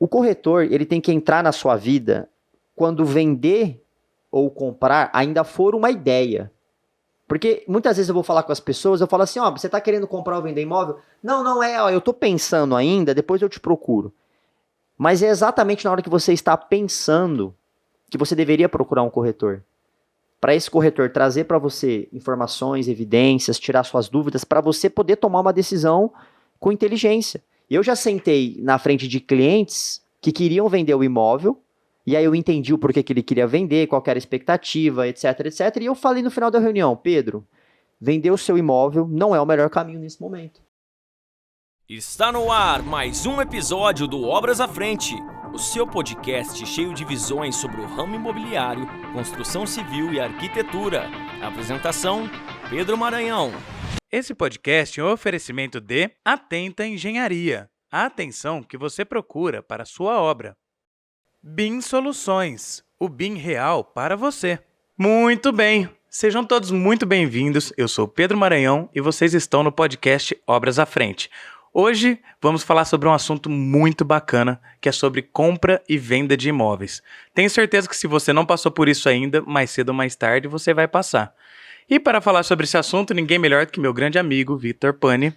O corretor, ele tem que entrar na sua vida quando vender ou comprar ainda for uma ideia. Porque muitas vezes eu vou falar com as pessoas, eu falo assim, ó, você tá querendo comprar ou vender imóvel? Não é, ó, eu tô pensando ainda, depois eu te procuro. Mas é exatamente na hora que você está pensando que você deveria procurar um corretor. Para esse corretor trazer para você informações, evidências, tirar suas dúvidas, para você poder tomar uma decisão com inteligência. Eu já sentei na frente de clientes que queriam vender o imóvel, e aí eu entendi o porquê que ele queria vender, qual era a expectativa, etc, etc. E eu falei no final da reunião, Pedro, vender o seu imóvel não é o melhor caminho nesse momento. Está no ar mais um episódio do Obras à Frente, o seu podcast cheio de visões sobre o ramo imobiliário, construção civil e arquitetura. Apresentação, Pedro Maranhão. Esse podcast é um oferecimento de Atenta Engenharia, a atenção que você procura para a sua obra. BIM Soluções, o BIM real para você. Muito bem, sejam todos muito bem-vindos. Eu sou Pedro Maranhão e vocês estão no podcast Obras à Frente. Hoje vamos falar sobre um assunto muito bacana, que é sobre compra e venda de imóveis. Tenho certeza que se você não passou por isso ainda, mais cedo ou mais tarde você vai passar. E para falar sobre esse assunto, ninguém melhor do que meu grande amigo, Vitor Pani,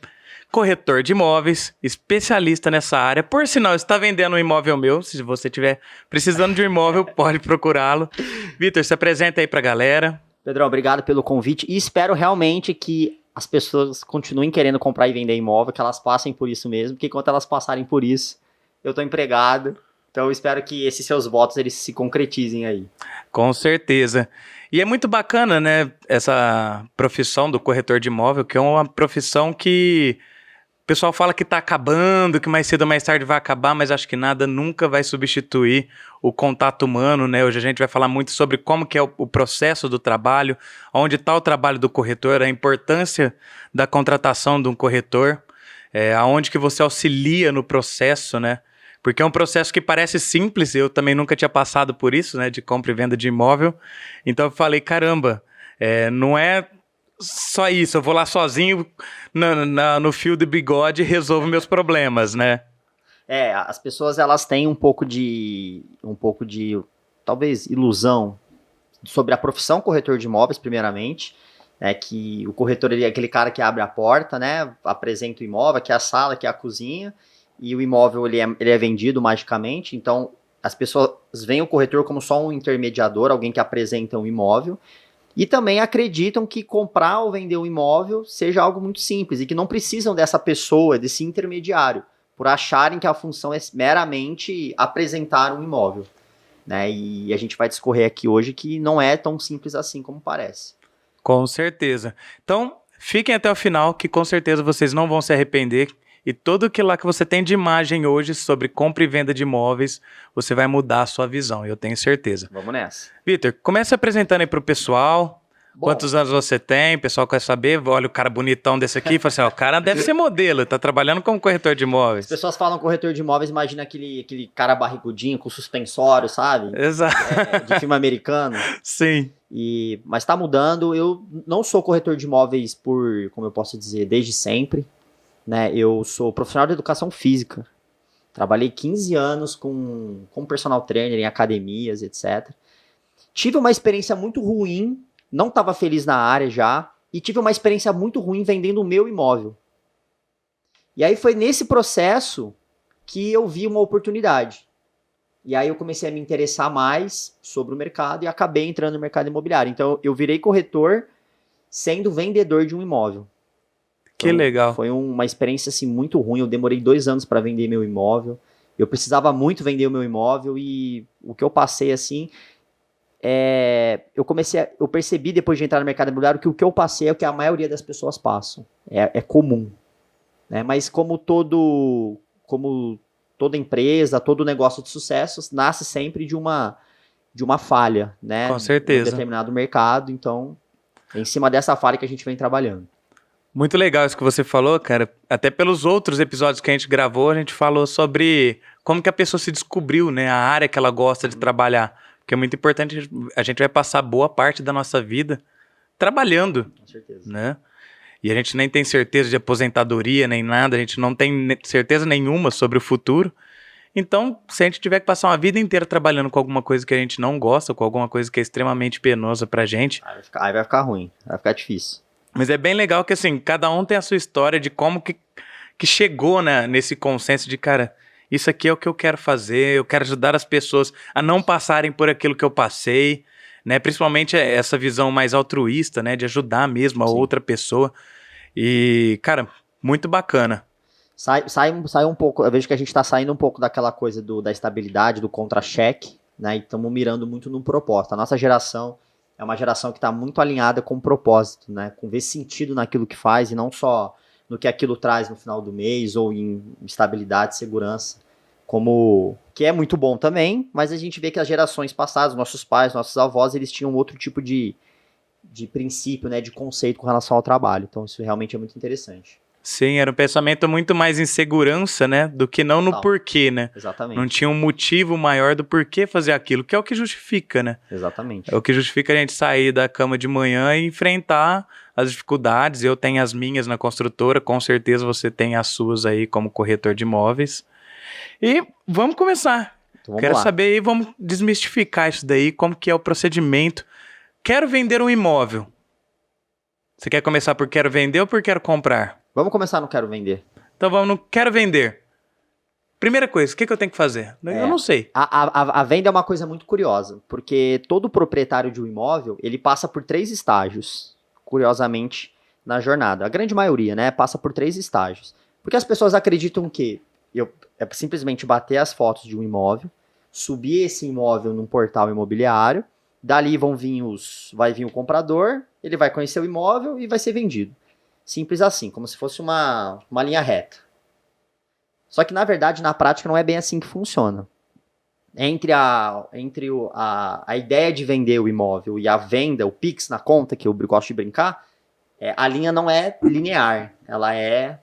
corretor de imóveis, especialista nessa área. Por sinal, está vendendo um imóvel meu. Se você estiver precisando de um imóvel, pode procurá-lo. Vitor, se apresenta aí para a galera. Pedrão, obrigado pelo convite e espero realmente que as pessoas continuem querendo comprar e vender imóvel, que elas passem por isso mesmo, porque enquanto elas passarem por isso, eu estou empregado. Então eu espero que esses seus votos eles se concretizem aí. Com certeza. E é muito bacana, né, essa profissão do corretor de imóvel, que é uma profissão que o pessoal fala que está acabando, que mais cedo ou mais tarde vai acabar, mas acho que nada nunca vai substituir o contato humano, né? Hoje a gente vai falar muito sobre como que é o processo do trabalho, onde está o trabalho do corretor, a importância da contratação de um corretor, aonde que você auxilia no processo, né? Porque é um processo que parece simples, eu também nunca tinha passado por isso, né? De compra e venda de imóvel. Então eu falei, caramba, não é só isso, eu vou lá sozinho no fio de bigode e resolvo meus problemas, né? As pessoas elas têm um pouco de talvez ilusão sobre a profissão corretor de imóveis, primeiramente, né, que o corretor ele é aquele cara que abre a porta, né, apresenta o imóvel, que é a sala, que é a cozinha, e o imóvel ele é vendido magicamente, então as pessoas veem o corretor como só um intermediador, alguém que apresenta um imóvel, e também acreditam que comprar ou vender um imóvel seja algo muito simples e que não precisam dessa pessoa, desse intermediário, por acharem que a função é meramente apresentar um imóvel, né? E a gente vai discorrer aqui hoje que não é tão simples assim como parece. Com certeza. Então, fiquem até o final que com certeza vocês não vão se arrepender. E tudo aquilo lá que você tem de imagem hoje sobre compra e venda de imóveis, você vai mudar a sua visão, eu tenho certeza. Vamos nessa. Vitor, comece apresentando aí para o pessoal. Bom, Quantos anos você tem? O pessoal quer saber. Olha o cara bonitão desse aqui e fala assim, ó, o cara deve ser modelo, tá trabalhando como corretor de imóveis. as pessoas falam corretor de imóveis, imagina aquele cara barrigudinho com suspensório, sabe? Exato. De filme americano. Sim. Mas tá mudando. Eu não sou corretor de imóveis por, como eu posso dizer, desde sempre. Né? Eu sou profissional de educação física. Trabalhei 15 anos com personal trainer em academias, etc. Tive uma experiência muito ruim, não estava feliz na área já, e tive uma experiência muito ruim vendendo o meu imóvel. E aí foi nesse processo que eu vi uma oportunidade. E aí eu comecei a me interessar mais sobre o mercado e acabei entrando no mercado imobiliário. Então eu virei corretor sendo vendedor de um imóvel. Que legal. Foi uma experiência assim, muito ruim. Eu demorei 2 anos para vender meu imóvel. Eu precisava muito vender o meu imóvel e o que eu passei assim, eu percebi depois de entrar no mercado imobiliário que o que eu passei é o que a maioria das pessoas passam. É comum. Né? Mas como toda empresa, todo negócio de sucesso nasce sempre de uma falha, né? Com certeza. Em um determinado mercado. Então, é em cima dessa falha que a gente vem trabalhando. Muito legal isso que você falou, cara. Até pelos outros episódios que a gente gravou, a gente falou sobre como que a pessoa se descobriu, né? A área que ela gosta de trabalhar. Porque é muito importante, a gente vai passar boa parte da nossa vida trabalhando. Com certeza. Né? E a gente nem tem certeza de aposentadoria, nem nada. A gente não tem certeza nenhuma sobre o futuro. Então, se a gente tiver que passar uma vida inteira trabalhando com alguma coisa que a gente não gosta, com alguma coisa que é extremamente penosa pra gente... Aí vai ficar ruim, vai ficar difícil. Mas é bem legal que, assim, cada um tem a sua história de como que chegou, né, nesse consenso de, cara, isso aqui é o que eu quero fazer, eu quero ajudar as pessoas a não passarem por aquilo que eu passei, né? Principalmente essa visão mais altruísta, né, de ajudar mesmo a outra pessoa. E, cara, muito bacana. Sai um pouco, eu vejo que a gente tá saindo um pouco daquela coisa da estabilidade, do contra-cheque, né? E estamos mirando muito no propósito. A nossa geração é uma geração que está muito alinhada com o propósito, né? Com ver sentido naquilo que faz e não só no que aquilo traz no final do mês ou em estabilidade, segurança, que é muito bom também, mas a gente vê que as gerações passadas, nossos pais, nossos avós, eles tinham outro tipo de princípio, né? De conceito com relação ao trabalho. Então isso realmente é muito interessante. Sim, era um pensamento muito mais em segurança, né? Do que não no porquê, né? Exatamente. Não tinha um motivo maior do porquê fazer aquilo, que é o que justifica, né? Exatamente. É o que justifica a gente sair da cama de manhã e enfrentar as dificuldades. Eu tenho as minhas na construtora, com certeza você tem as suas aí como corretor de imóveis. E vamos começar. Então, vamos Quero lá. saber aí, vamos desmistificar isso daí, como que é o procedimento. Quero vender um imóvel. Você quer começar por quero vender ou por quero comprar? Vamos começar no Quero Vender. Então vamos no quero vender. Primeira coisa, o que eu tenho que fazer? Eu não sei. A venda é uma coisa muito curiosa, porque todo proprietário de um imóvel, ele passa por 3 estágios, curiosamente, na jornada. A grande maioria, né, passa por 3 estágios. Porque as pessoas acreditam que é simplesmente bater as fotos de um imóvel, subir esse imóvel num portal imobiliário, dali vai vir o comprador, ele vai conhecer o imóvel e vai ser vendido. Simples assim, como se fosse uma linha reta. Só que, na verdade, na prática, não é bem assim que funciona. Entre a ideia de vender o imóvel e a venda, o Pix na conta, que eu gosto de brincar, a linha não é linear. Ela é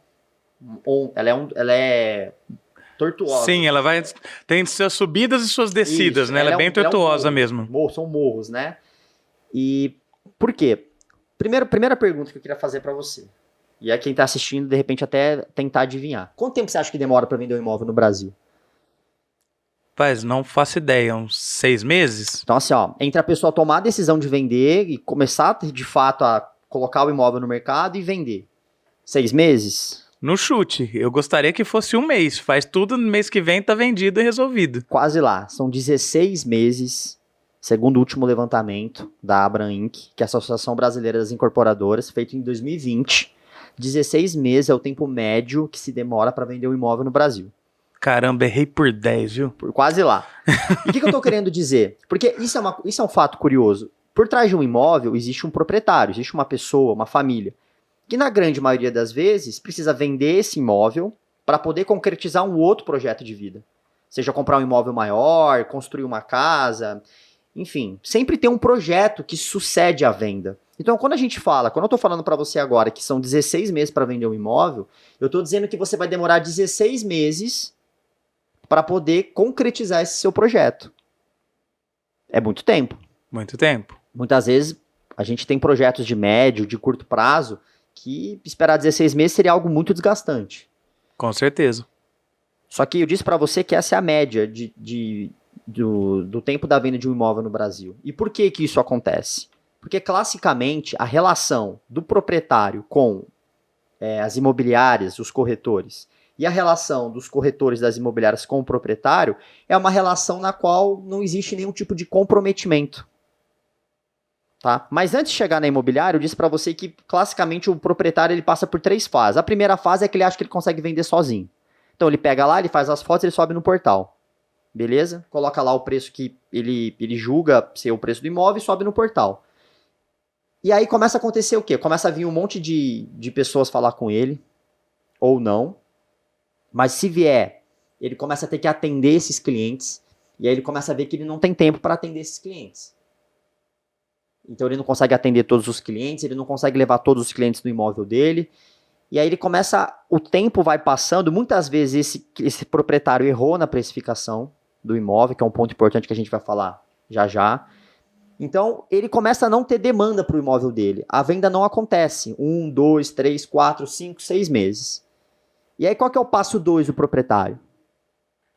tortuosa. Sim, ela tem suas subidas e suas descidas, Isso, né? Ela é bem tortuosa mesmo. São morros, né? E por quê? Primeira pergunta que eu queria fazer pra você. E é quem tá assistindo, de repente, até tentar adivinhar. Quanto tempo você acha que demora pra vender um imóvel no Brasil? Não faço ideia, uns 6 meses? Então, assim, ó, entre a pessoa tomar a decisão de vender e começar, de fato, a colocar o imóvel no mercado e vender. 6 meses? No chute, eu gostaria que fosse 1 mês. Faz tudo, no mês que vem tá vendido e resolvido. Quase lá. São 16 meses, segundo o último levantamento da Abram Inc., que é a Associação Brasileira das Incorporadoras, feito em 2020. 16 meses é o tempo médio que se demora para vender um imóvel no Brasil. Caramba, errei por 10, viu? Por quase lá. E o que eu tô querendo dizer? Porque isso é um fato curioso. Por trás de um imóvel existe um proprietário, existe uma pessoa, uma família, que na grande maioria das vezes precisa vender esse imóvel para poder concretizar um outro projeto de vida. Seja comprar um imóvel maior, construir uma casa, enfim, sempre tem um projeto que sucede à venda. Então, quando eu tô falando para você agora que são 16 meses para vender um imóvel, eu tô dizendo que você vai demorar 16 meses para poder concretizar esse seu projeto. É muito tempo. Muito tempo. Muitas vezes a gente tem projetos de médio, de curto prazo, que esperar 16 meses seria algo muito desgastante. Com certeza. Só que eu disse para você que essa é a média do tempo da venda de um imóvel no Brasil. E por que isso acontece? Porque, classicamente, a relação do proprietário com as imobiliárias, os corretores, e a relação dos corretores das imobiliárias com o proprietário é uma relação na qual não existe nenhum tipo de comprometimento. Tá? Mas antes de chegar na imobiliária, eu disse para você que, classicamente, o proprietário ele passa por 3 fases. A primeira fase é que ele acha que ele consegue vender sozinho. Então, ele pega lá, ele faz as fotos, ele sobe no portal. Beleza? Coloca lá o preço que ele julga ser o preço do imóvel e sobe no portal. E aí começa a acontecer o quê? Começa a vir um monte de pessoas falar com ele, ou não. Mas se vier, ele começa a ter que atender esses clientes, e aí ele começa a ver que ele não tem tempo para atender esses clientes. Então ele não consegue atender todos os clientes, ele não consegue levar todos os clientes do imóvel dele, e aí o tempo vai passando, muitas vezes esse proprietário errou na precificação do imóvel, que é um ponto importante que a gente vai falar já já. Então, ele começa a não ter demanda para o imóvel dele. A venda não acontece. 1, 2, 3, 4, 5, 6 meses. E aí, qual que é o passo 2 do proprietário?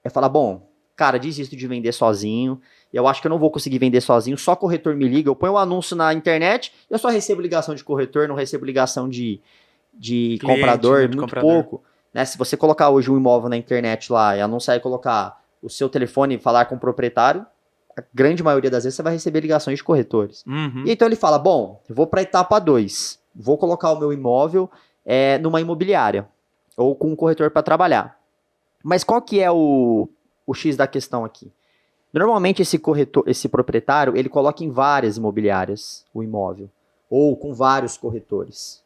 é falar, bom, cara, desisto de vender sozinho, eu acho que eu não vou conseguir vender sozinho, só corretor me liga, eu ponho um anúncio na internet, eu só recebo ligação de corretor, não recebo ligação de Cliente, comprador, né, de muito comprador. pouco. Né? Se você colocar hoje um imóvel na internet lá e anunciar e colocar o seu telefone e falar com o proprietário, a grande maioria das vezes você vai receber ligações de corretores. Uhum. E então ele fala, bom, eu vou para a etapa 2, vou colocar o meu imóvel numa imobiliária ou com um corretor para trabalhar. Mas qual que é o X da questão aqui? Normalmente esse proprietário, ele coloca em várias imobiliárias o imóvel, ou com vários corretores.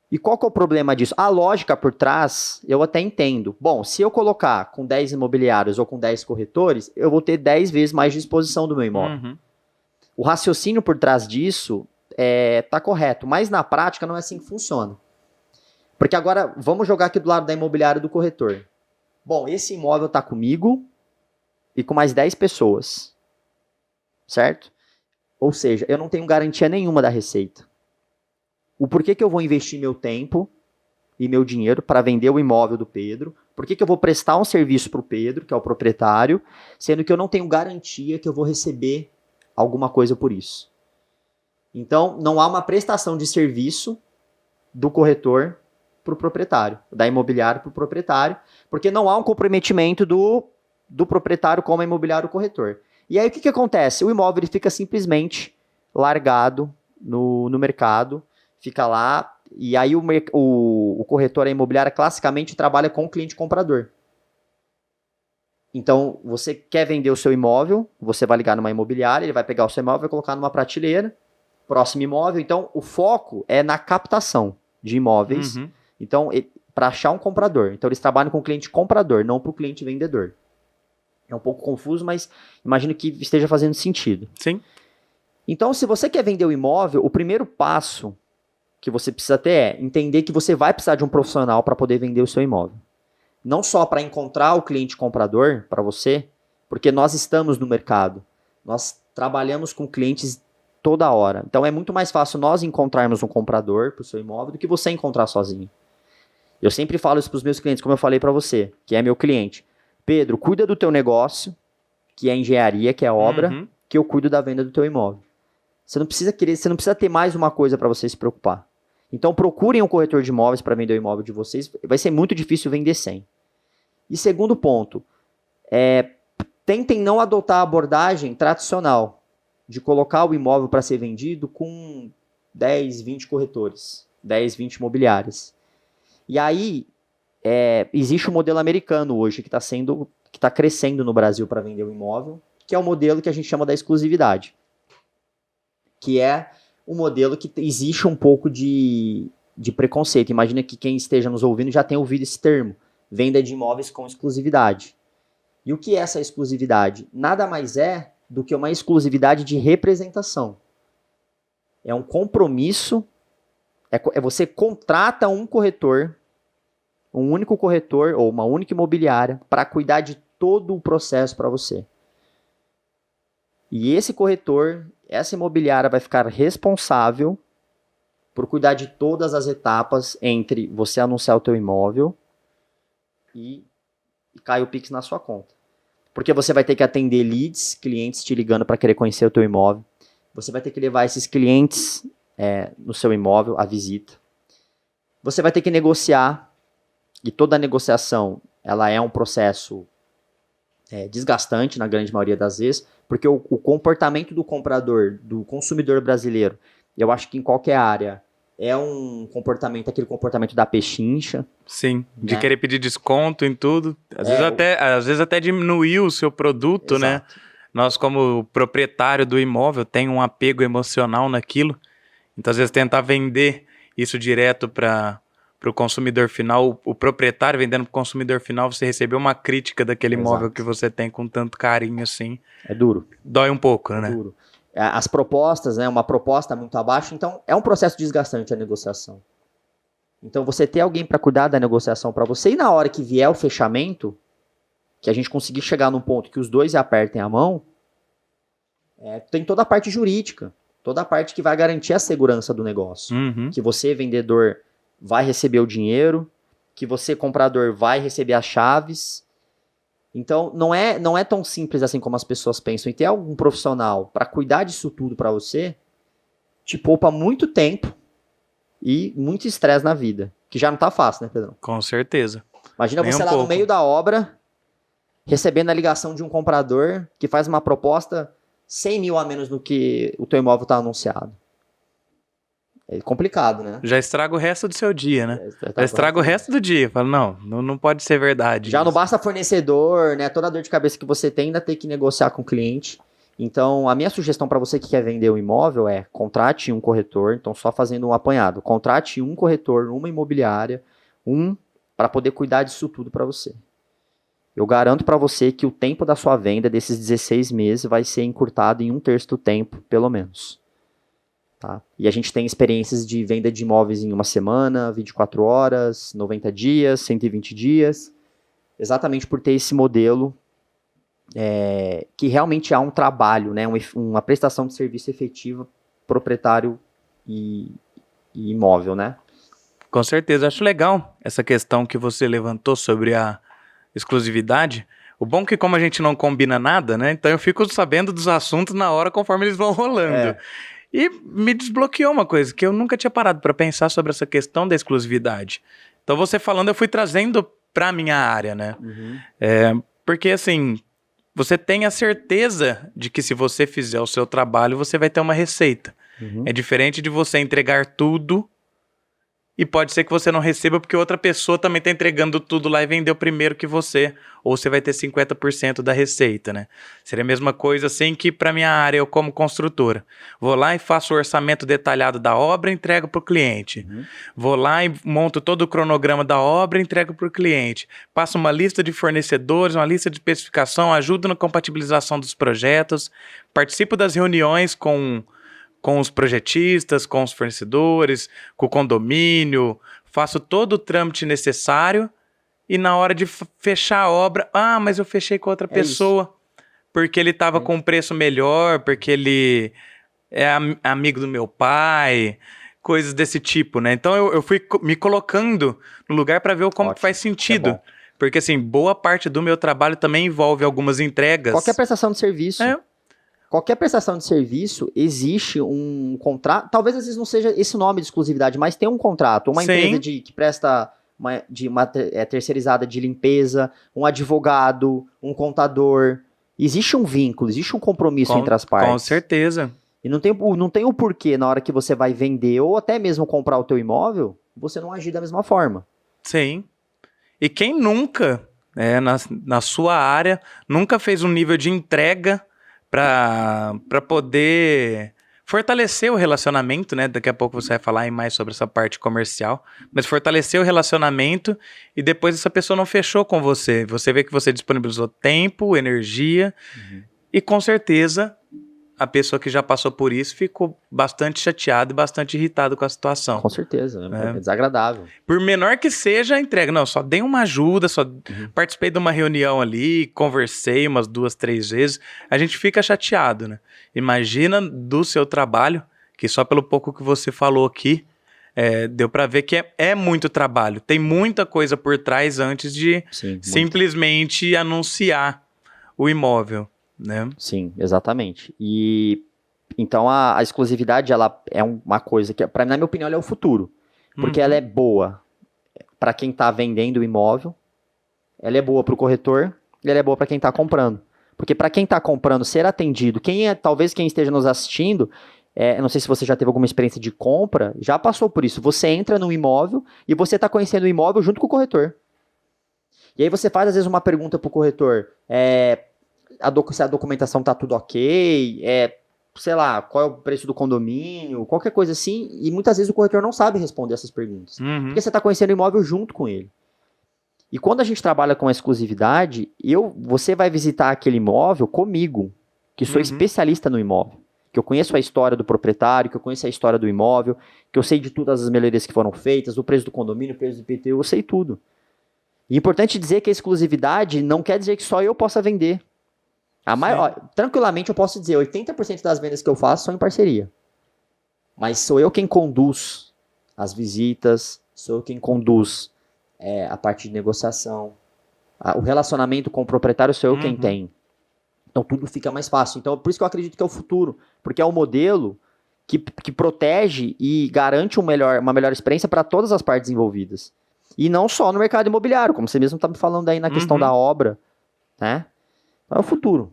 E qual que é o problema disso? A lógica por trás, eu até entendo. Bom, se eu colocar com 10 imobiliários ou com 10 corretores, eu vou ter 10 vezes mais disposição do meu imóvel. Uhum. O raciocínio por trás disso tá correto, mas na prática não é assim que funciona. Porque agora, vamos jogar aqui do lado da imobiliária do corretor. Bom, esse imóvel está comigo e com mais 10 pessoas. Certo? Ou seja, eu não tenho garantia nenhuma da receita. O porquê que eu vou investir meu tempo e meu dinheiro para vender o imóvel do Pedro? Por que eu vou prestar um serviço para o Pedro, que é o proprietário, sendo que eu não tenho garantia que eu vou receber alguma coisa por isso? Então, não há uma prestação de serviço do corretor para o proprietário, da imobiliária para o proprietário, porque não há um comprometimento do proprietário como imobiliário corretor. E aí o que acontece? O imóvel ele fica simplesmente largado no mercado, fica lá, e aí o corretor, a imobiliária, classicamente trabalha com o cliente comprador. Então, você quer vender o seu imóvel, você vai ligar numa imobiliária, ele vai pegar o seu imóvel e vai colocar numa prateleira, próximo imóvel. Então, o foco é na captação de imóveis. Uhum. Então, para achar um comprador. Então, eles trabalham com o cliente comprador, não para o cliente vendedor. É um pouco confuso, mas imagino que esteja fazendo sentido. Sim. Então, se você quer vender o imóvel, o primeiro passo que você precisa ter é entender que você vai precisar de um profissional para poder vender o seu imóvel. Não só para encontrar o cliente comprador para você, porque nós estamos no mercado. Nós trabalhamos com clientes toda hora. Então, é muito mais fácil nós encontrarmos um comprador para o seu imóvel do que você encontrar sozinho. Eu sempre falo isso para os meus clientes, como eu falei para você, que é meu cliente. Pedro, cuida do teu negócio, que é engenharia, que é obra, que eu cuido da venda do teu imóvel. Você não precisa ter mais uma coisa para você se preocupar. Então procurem um corretor de imóveis para vender o imóvel de vocês. Vai ser muito difícil vender sem. E segundo ponto, tentem não adotar a abordagem tradicional de colocar o imóvel para ser vendido com 10, 20 corretores, 10, 20 imobiliárias. E aí, existe um modelo americano hoje que está crescendo no Brasil para vender o imóvel, que é o modelo que a gente chama da exclusividade. Que é um modelo que existe um pouco de preconceito. Imagina que quem esteja nos ouvindo já tenha ouvido esse termo, venda de imóveis com exclusividade. E o que é essa exclusividade? Nada mais é do que uma exclusividade de representação. É um compromisso, você contrata um corretor, um único corretor ou uma única imobiliária para cuidar de todo o processo para você. E esse corretor, essa imobiliária vai ficar responsável por cuidar de todas as etapas entre você anunciar o teu imóvel e cai o Pix na sua conta. Porque você vai ter que atender leads, clientes te ligando para querer conhecer o teu imóvel. Você vai ter que levar esses clientes no seu imóvel, a visita. Você vai ter que negociar, e toda a negociação ela é um processo desgastante na grande maioria das vezes, porque o comportamento do comprador, do consumidor brasileiro, eu acho que em qualquer área, é aquele comportamento da pechincha. Sim, de né? querer pedir desconto em tudo. Às vezes até diminuir o seu produto, Exato. né? Nós, como proprietário do imóvel, tem um apego emocional naquilo. Então, às vezes, tentar vender isso direto para o consumidor final, o proprietário vendendo para o consumidor final, você recebeu uma crítica daquele imóvel que você tem com tanto carinho assim. É duro. Dói um pouco, né? Duro. As propostas, uma proposta muito abaixo, então é um processo desgastante a negociação. Então você ter alguém para cuidar da negociação para você, e na hora que vier o fechamento, que a gente conseguir chegar num ponto que os dois apertem a mão, tem toda a parte jurídica, toda a parte que vai garantir a segurança do negócio. Que você, vendedor, vai receber o dinheiro, que você, comprador, vai receber as chaves, Então, não é tão simples assim como as pessoas pensam. E ter algum profissional para cuidar disso tudo para você, te poupa muito tempo e muito estresse na vida. Que já não tá fácil, né, Pedrão? Com certeza. Imagina Nem você um lá no pouco. meio da obra, recebendo a ligação de um comprador que faz uma proposta 100 mil a menos do que o teu imóvel tá anunciado. É complicado, né? Já estraga o resto do seu dia, né? Já estraga o resto do dia. Fala, não pode ser verdade. Já não isso. basta fornecedor, né? Toda a dor de cabeça que você tem, ainda ter que negociar com o cliente. Então, a minha sugestão para você que quer vender um imóvel é contrate um corretor. Então, só fazendo um apanhado. Contrate um corretor, uma imobiliária, para poder cuidar disso tudo para você. Eu garanto para você que o tempo da sua venda, desses 16 meses, vai ser encurtado em 1/3 do tempo, pelo menos. Tá? E a gente tem experiências de venda de imóveis em 1 semana, 24 horas, 90 dias, 120 dias, exatamente por ter esse modelo que realmente há um trabalho, né, uma prestação de serviço efetiva, proprietário e imóvel, né? Com certeza. Acho legal essa questão que você levantou sobre a exclusividade. O bom é que como a gente não combina nada, né? Então eu fico sabendo dos assuntos na hora conforme eles vão rolando. E me desbloqueou uma coisa que eu nunca tinha parado para pensar sobre essa questão da exclusividade. Então você falando, eu fui trazendo para minha área, né? Porque assim, você tem a certeza de que se você fizer o seu trabalho, você vai ter uma receita. É diferente de você entregar tudo e pode ser que você não receba porque outra pessoa também está entregando tudo lá e vendeu primeiro que você. Ou você vai ter 50% da receita, né? Seria a mesma coisa assim que para minha área, eu como construtora. Vou lá e faço o orçamento detalhado da obra e entrego para o cliente. Vou lá e monto todo o cronograma da obra e entrego para o cliente. Passo uma lista de fornecedores, uma lista de especificação, ajudo na compatibilização dos projetos, participo das reuniões com os projetistas, com os fornecedores, com o condomínio, faço todo o trâmite necessário e na hora de fechar a obra, mas eu fechei com outra pessoa, porque ele estava com um preço melhor, porque ele é amigo do meu pai, coisas desse tipo, né? Então eu fui me colocando no lugar para ver como que faz sentido. Porque assim, boa parte do meu trabalho também envolve algumas entregas. Qualquer prestação de serviço. Qualquer prestação de serviço, existe um contrato, talvez às vezes não seja esse nome de exclusividade, mas tem um contrato, uma empresa que presta uma terceirizada de limpeza, um advogado, um contador, existe um vínculo, existe um compromisso entre as partes. Com certeza. E não tem o porquê na hora que você vai vender ou até mesmo comprar o teu imóvel, você não agir da mesma forma. Sim. E quem nunca, na sua área, nunca fez um nível de entrega para poder fortalecer o relacionamento, né? Daqui a pouco você vai falar mais sobre essa parte comercial, mas fortalecer o relacionamento e depois essa pessoa não fechou com você. Você vê que você disponibilizou tempo, energia e com certeza a pessoa que já passou por isso ficou bastante chateada e bastante irritada com a situação. Com certeza, é desagradável. Por menor que seja a entrega. Não, só dei uma ajuda, só participei de uma reunião ali, conversei umas 2, 3 vezes. A gente fica chateado, né? Imagina do seu trabalho, que só pelo pouco que você falou aqui, deu para ver que é muito trabalho. Tem muita coisa por trás antes de simplesmente anunciar o imóvel, né? Sim, exatamente. E então a exclusividade, ela é uma coisa que, na minha opinião, ela é o futuro. Porque ela é boa para quem está vendendo o imóvel, ela é boa para o corretor e ela é boa para quem está comprando. Porque para quem está comprando, ser atendido, talvez quem esteja nos assistindo, não sei se você já teve alguma experiência de compra, já passou por isso. Você entra no imóvel e você está conhecendo o imóvel junto com o corretor. E aí você faz, às vezes, uma pergunta para o corretor, se a documentação tá tudo ok, sei lá, qual é o preço do condomínio, qualquer coisa assim, e muitas vezes o corretor não sabe responder essas perguntas, porque você tá conhecendo o imóvel junto com ele. E quando a gente trabalha com a exclusividade, você vai visitar aquele imóvel comigo, que sou especialista no imóvel, que eu conheço a história do proprietário, que eu conheço a história do imóvel, que eu sei de todas as melhorias que foram feitas, o preço do condomínio, o preço do IPTU, eu sei tudo. E é importante dizer que a exclusividade não quer dizer que só eu possa vender. Tranquilamente eu posso dizer, 80% das vendas que eu faço são em parceria. Mas sou eu quem conduz as visitas, sou eu quem conduz a parte de negociação, O relacionamento com o proprietário sou eu quem tem. Então tudo fica mais fácil. Então por isso que eu acredito que é o futuro, porque é o modelo que protege e garante uma melhor experiência para todas as partes envolvidas. E não só no mercado imobiliário, como você mesmo está me falando aí na questão da obra, né? Então é o futuro.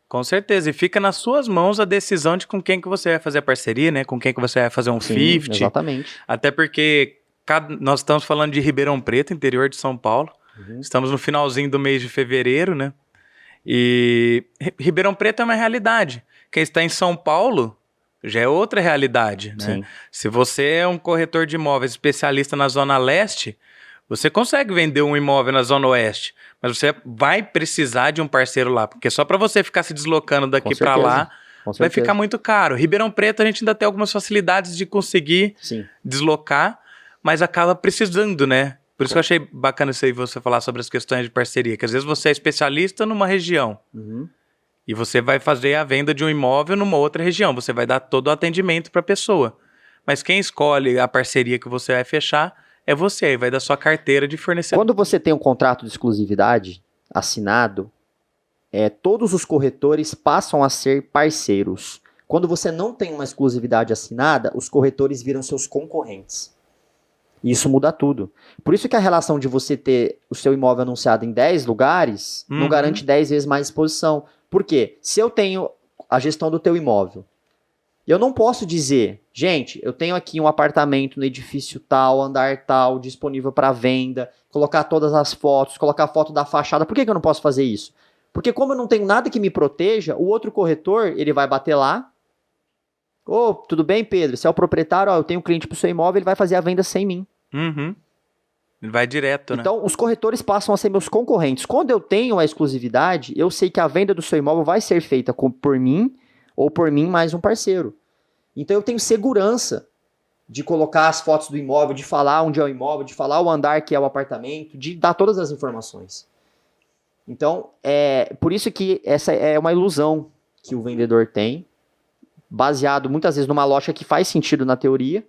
Com certeza, e fica nas suas mãos a decisão de com quem que você vai fazer a parceria, né? Com quem que você vai fazer um 50. Exatamente. Até porque nós estamos falando de Ribeirão Preto, interior de São Paulo. Estamos no finalzinho do mês de fevereiro, né? E Ribeirão Preto é uma realidade. Quem está em São Paulo já é outra realidade, né? Sim. Se você é um corretor de imóveis especialista na Zona Leste, você consegue vender um imóvel na Zona Oeste, mas você vai precisar de um parceiro lá, porque só para você ficar se deslocando daqui para lá, vai ficar muito caro. Ribeirão Preto a gente ainda tem algumas facilidades de conseguir deslocar, mas acaba precisando, né? Por isso que eu achei bacana isso aí você falar sobre as questões de parceria, que às vezes você é especialista numa região e você vai fazer a venda de um imóvel numa outra região, você vai dar todo o atendimento para a pessoa. Mas quem escolhe a parceria que você vai fechar é você, aí vai da sua carteira de fornecedor. Quando você tem um contrato de exclusividade assinado, todos os corretores passam a ser parceiros. Quando você não tem uma exclusividade assinada, os corretores viram seus concorrentes. E isso muda tudo. Por isso que a relação de você ter o seu imóvel anunciado em 10 lugares não garante 10 vezes mais exposição. Por quê? Se eu tenho a gestão do teu imóvel, eu não posso dizer, gente, eu tenho aqui um apartamento no edifício tal, andar tal, disponível para venda, colocar todas as fotos, colocar a foto da fachada. Por que eu não posso fazer isso? Porque como eu não tenho nada que me proteja, o outro corretor, ele vai bater lá. Ô, tudo bem, Pedro? Você é o proprietário, eu tenho um cliente pro seu imóvel, ele vai fazer a venda sem mim. Ele vai direto, né? Então, os corretores passam a ser meus concorrentes. Quando eu tenho a exclusividade, eu sei que a venda do seu imóvel vai ser feita por mim ou por mim mais um parceiro. Então, eu tenho segurança de colocar as fotos do imóvel, de falar onde é o imóvel, de falar o andar que é o apartamento, de dar todas as informações. Então, por isso que essa é uma ilusão que o vendedor tem, baseado muitas vezes numa lógica que faz sentido na teoria,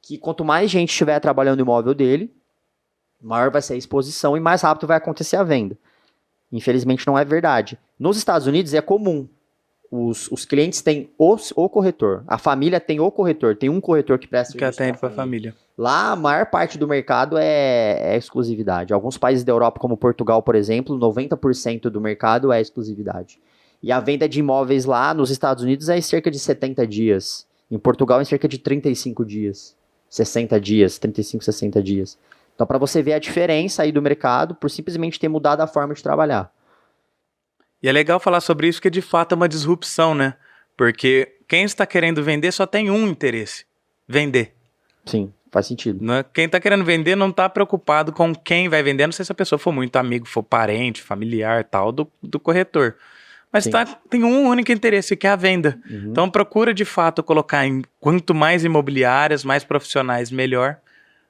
que quanto mais gente estiver trabalhando no imóvel dele, maior vai ser a exposição e mais rápido vai acontecer a venda. Infelizmente não é verdade. Nos Estados Unidos é comum. Os clientes têm o corretor. A família tem o corretor. Tem um corretor que presta serviço que atende para a família. Lá, a maior parte do mercado é exclusividade. Alguns países da Europa, como Portugal, por exemplo, 90% do mercado é exclusividade. E a venda de imóveis lá nos Estados Unidos é em cerca de 70 dias. Em Portugal, em cerca de 35 dias. 60 dias, 35, 60 dias. Então, para você ver a diferença aí do mercado, por simplesmente ter mudado a forma de trabalhar. E é legal falar sobre isso, porque de fato é uma disrupção, né? Porque quem está querendo vender só tem um interesse: vender. Sim, faz sentido. Né? Quem está querendo vender não está preocupado com quem vai vender. Não sei se a pessoa for muito amigo, for parente, familiar, tal, do corretor. Mas tem um único interesse, que é a venda. Então procura de fato colocar em quanto mais imobiliárias, mais profissionais, melhor.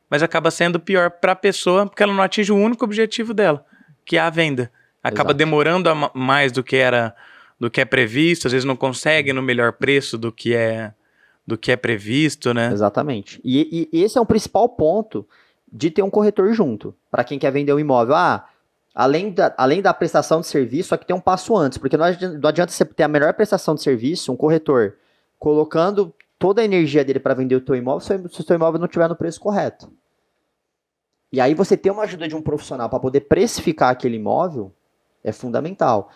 Mas acaba sendo pior para a pessoa, porque ela não atinge o único objetivo dela, que é a venda. Acaba demorando mais do que é previsto, às vezes não consegue no melhor preço do que é previsto, né? Exatamente. E esse é um principal ponto de ter um corretor junto, para quem quer vender um imóvel. Além da prestação de serviço, aqui tem um passo antes, porque não adianta você ter a melhor prestação de serviço, um corretor, colocando toda a energia dele para vender o teu imóvel, se o teu imóvel não estiver no preço correto. E aí você ter uma ajuda de um profissional para poder precificar aquele imóvel é fundamental.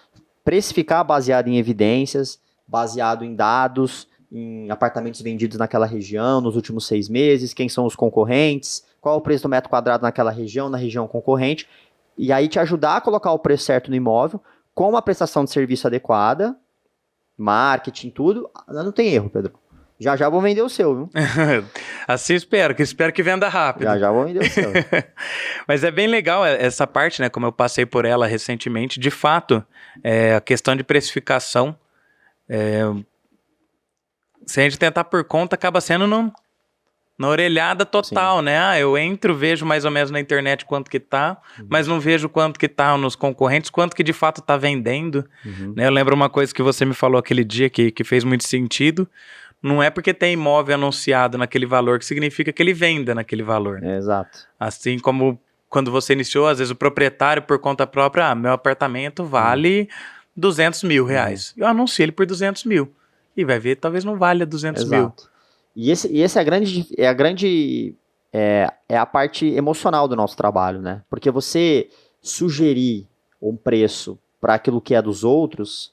Precificar baseado em evidências, baseado em dados, em apartamentos vendidos naquela região nos últimos 6 meses, quem são os concorrentes, qual é o preço do metro quadrado naquela região, na região concorrente, e aí te ajudar a colocar o preço certo no imóvel, com uma prestação de serviço adequada, marketing, tudo, não tem erro, Pedro. Já vou vender o seu, viu? Assim espero que venda rápido. Já vou vender o seu. Mas é bem legal essa parte, né? Como eu passei por ela recentemente. De fato, a questão de precificação, se a gente tentar por conta, acaba sendo na orelhada total, né? Eu entro, vejo mais ou menos na internet quanto que tá, mas não vejo quanto que tá nos concorrentes, quanto que de fato tá vendendo. Né? Eu lembro uma coisa que você me falou aquele dia que fez muito sentido. Não é porque tem imóvel anunciado naquele valor que significa que ele venda naquele valor. Exato. Assim como quando você iniciou, às vezes o proprietário, por conta própria, meu apartamento vale 200 mil reais. Eu anuncio ele por 200 mil. E vai ver, talvez não valha 200 mil. Exato. E esse é a parte emocional do nosso trabalho, né? Porque você sugerir um preço para aquilo que é dos outros,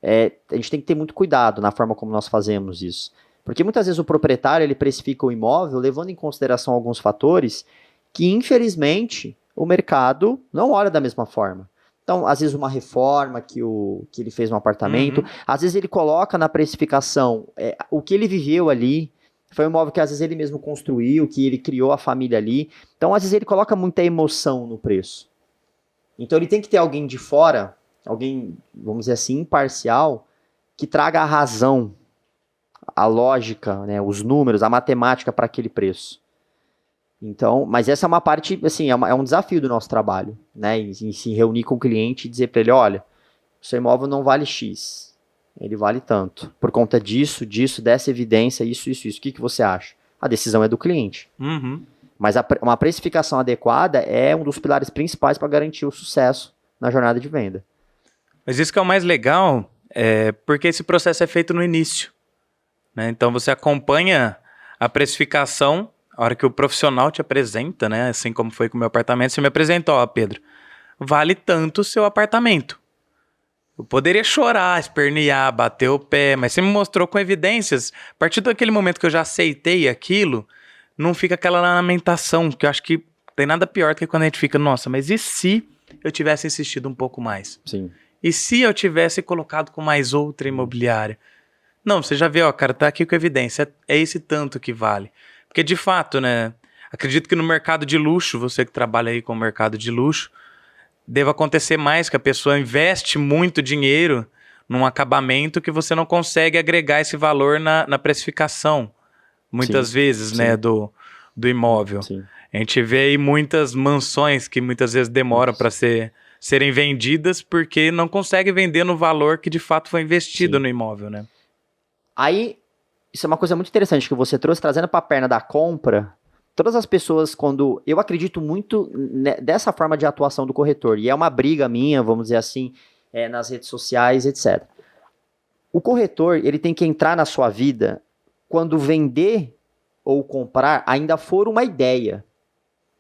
a gente tem que ter muito cuidado na forma como nós fazemos isso. Porque muitas vezes o proprietário ele precifica o imóvel levando em consideração alguns fatores que, infelizmente, o mercado não olha da mesma forma. Então, às vezes, uma reforma que ele fez no apartamento, às vezes ele coloca na precificação o que ele viveu ali, foi um imóvel que às vezes ele mesmo construiu, que ele criou a família ali. Então, às vezes, ele coloca muita emoção no preço. Então, ele tem que ter alguém de fora, alguém, vamos dizer assim, imparcial, que traga a razão, a lógica, né, os números, a matemática para aquele preço. Então, mas essa é uma parte, assim, é um desafio do nosso trabalho, né, em se reunir com o cliente e dizer para ele, olha, o seu imóvel não vale X, ele vale tanto, por conta disso, dessa evidência, isso, o que você acha? A decisão é do cliente. Mas uma precificação adequada é um dos pilares principais para garantir o sucesso na jornada de venda. Mas isso que é o mais legal, porque esse processo é feito no início, né? Então você acompanha a precificação, a hora que o profissional te apresenta, né? Assim como foi com o meu apartamento, você me apresentou, ó, Pedro, vale tanto o seu apartamento. Eu poderia chorar, espernear, bater o pé, mas você me mostrou com evidências. A partir daquele momento que eu já aceitei aquilo, não fica aquela lamentação, que eu acho que tem nada pior do que quando a gente fica, nossa, mas e se eu tivesse insistido um pouco mais? Sim. E se eu tivesse colocado com mais outra imobiliária? Não, você já vê, ó, cara, tá aqui com evidência, é esse tanto que vale. Porque de fato, né, acredito que no mercado de luxo, você que trabalha aí com o mercado de luxo, deva acontecer mais, que a pessoa investe muito dinheiro num acabamento que você não consegue agregar esse valor na precificação, muitas vezes, né, do imóvel. Sim. A gente vê aí muitas mansões que muitas vezes demoram para serem vendidas porque não consegue vender no valor que de fato foi investido no imóvel, né? Aí, isso é uma coisa muito interessante que você trouxe, trazendo para a perna da compra. Todas as pessoas, quando... Eu acredito muito dessa forma de atuação do corretor, e é uma briga minha, vamos dizer assim, nas redes sociais, etc. O corretor, ele tem que entrar na sua vida quando vender ou comprar ainda for uma ideia.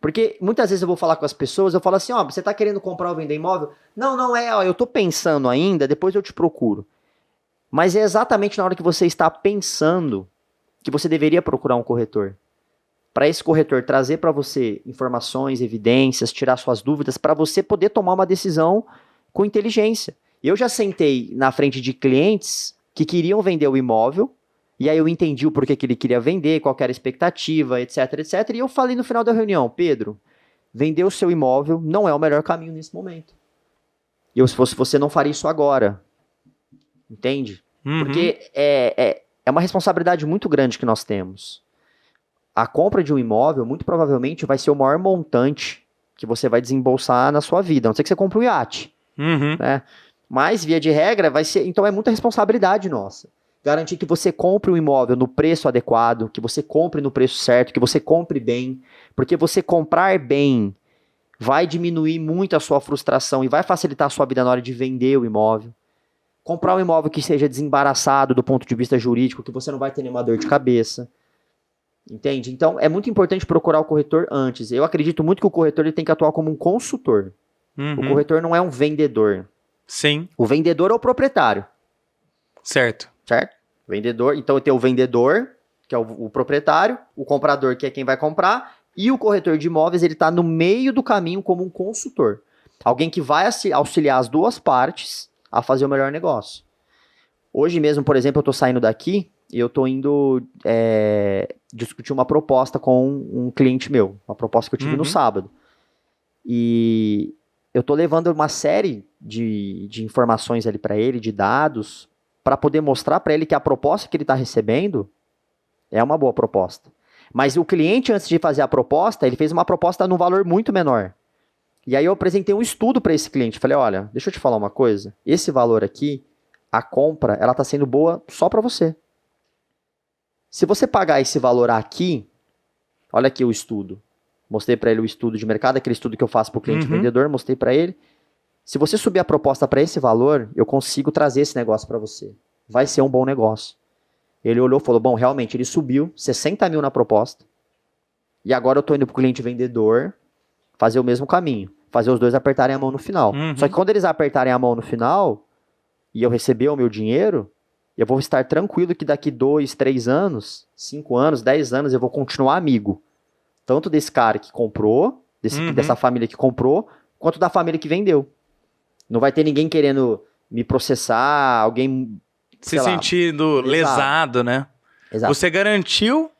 Porque muitas vezes eu vou falar com as pessoas, eu falo assim, ó, você está querendo comprar ou vender imóvel? Não é, ó, eu estou pensando ainda, depois eu te procuro. Mas é exatamente na hora que você está pensando que você deveria procurar um corretor. Para esse corretor trazer para você informações, evidências, tirar suas dúvidas, para você poder tomar uma decisão com inteligência. Eu já sentei na frente de clientes que queriam vender o imóvel, e aí eu entendi o porquê que ele queria vender, qual era a expectativa, etc, etc. E eu falei no final da reunião, Pedro, vender o seu imóvel não é o melhor caminho nesse momento. Se fosse você, não faria isso agora. Entende? Porque é uma responsabilidade muito grande que nós temos. A compra de um imóvel, muito provavelmente, vai ser o maior montante que você vai desembolsar na sua vida. A não ser que você compre um iate. Né? Mas, via de regra, vai ser... Então, é muita responsabilidade nossa. Garantir que você compre um imóvel no preço adequado, que você compre no preço certo, que você compre bem. Porque você comprar bem vai diminuir muito a sua frustração e vai facilitar a sua vida na hora de vender o imóvel. Comprar um imóvel que seja desembaraçado do ponto de vista jurídico, que você não vai ter nenhuma dor de cabeça. Entende? Então, é muito importante procurar o corretor antes. Eu acredito muito que o corretor ele tem que atuar como um consultor. O corretor não é um vendedor. Sim. O vendedor é o proprietário. Certo. Certo? Vendedor. Então, tem o vendedor, que é o proprietário, o comprador, que é quem vai comprar, e o corretor de imóveis, ele está no meio do caminho como um consultor. Alguém que vai auxiliar as duas partes a fazer o melhor negócio. Hoje mesmo, por exemplo, eu estou saindo daqui e eu estou indo discutir uma proposta com um cliente meu, uma proposta que eu tive no sábado. E eu estou levando uma série de informações ali para ele, de dados, para poder mostrar para ele que a proposta que ele está recebendo é uma boa proposta. Mas o cliente, antes de fazer a proposta, ele fez uma proposta num valor muito menor. E aí eu apresentei um estudo para esse cliente. Falei, olha, deixa eu te falar uma coisa. Esse valor aqui, a compra, ela está sendo boa só para você. Se você pagar esse valor aqui, olha aqui o estudo. Mostrei para ele o estudo de mercado, aquele estudo que eu faço para o cliente vendedor, mostrei para ele. Se você subir a proposta para esse valor, eu consigo trazer esse negócio para você. Vai ser um bom negócio. Ele olhou e falou, bom, realmente, ele subiu 60 mil na proposta. E agora eu estou indo para o cliente vendedor fazer o mesmo caminho. Fazer os dois apertarem a mão no final. Só que quando eles apertarem a mão no final, e eu receber o meu dinheiro, eu vou estar tranquilo que daqui 2, 3 anos, 5 anos, 10 anos, eu vou continuar amigo. Tanto desse cara que comprou, dessa família que comprou, quanto da família que vendeu. Não vai ter ninguém querendo me processar, alguém... Se sentindo lesado, né? Exato. Você garantiu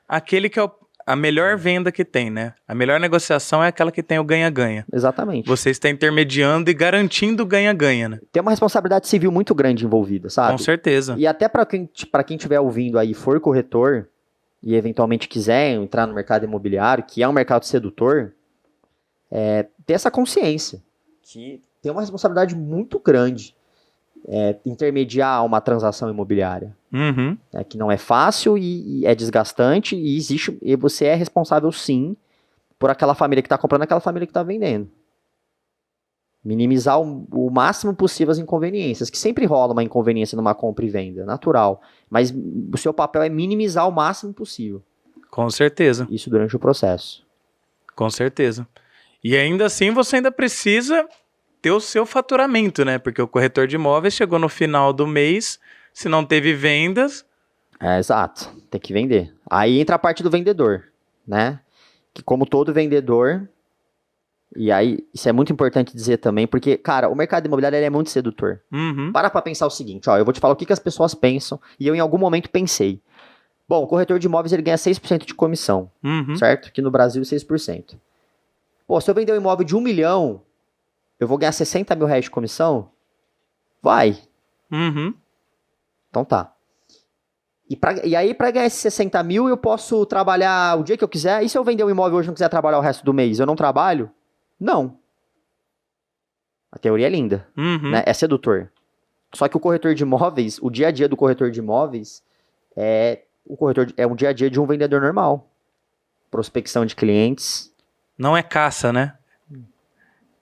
aquele que é a melhor venda que tem, né? A melhor negociação é aquela que tem o ganha-ganha. Exatamente. Você está intermediando e garantindo o ganha-ganha, né? Tem uma responsabilidade civil muito grande envolvida, sabe? Com certeza. E até para quem estiver ouvindo aí, for corretor, e eventualmente quiser entrar no mercado imobiliário, que é um mercado sedutor, ter essa consciência que tem uma responsabilidade muito grande intermediar uma transação imobiliária. Que não é fácil e é desgastante e você é responsável sim por aquela família que está comprando, aquela família que está vendendo. Minimizar o máximo possível as inconveniências, que sempre rola uma inconveniência numa compra e venda, natural. Mas o seu papel é minimizar o máximo possível. Com certeza. Isso durante o processo. Com certeza. E ainda assim você ainda precisa ter o seu faturamento, né? Porque o corretor de imóveis chegou no final do mês, se não teve vendas... Exato, tem que vender. Aí entra a parte do vendedor, né? Que como todo vendedor... E aí, isso é muito importante dizer também, porque, cara, o mercado imobiliário ele é muito sedutor. Para pra pensar o seguinte, ó, eu vou te falar o que as pessoas pensam, e eu em algum momento pensei. Bom, o corretor de imóveis ele ganha 6% de comissão, certo? Aqui no Brasil, 6%. Pô, se eu vender um imóvel de 1 milhão, eu vou ganhar 60 mil reais de comissão? Vai. Então tá. E aí, pra ganhar esses 60 mil, eu posso trabalhar o dia que eu quiser, e se eu vender um imóvel hoje e não quiser trabalhar o resto do mês, eu não trabalho? Não. A teoria é linda, né? É sedutor. Só que o corretor de imóveis, o dia a dia do corretor de imóveis é um dia a dia de um vendedor normal. Prospecção de clientes. Não é caça, né?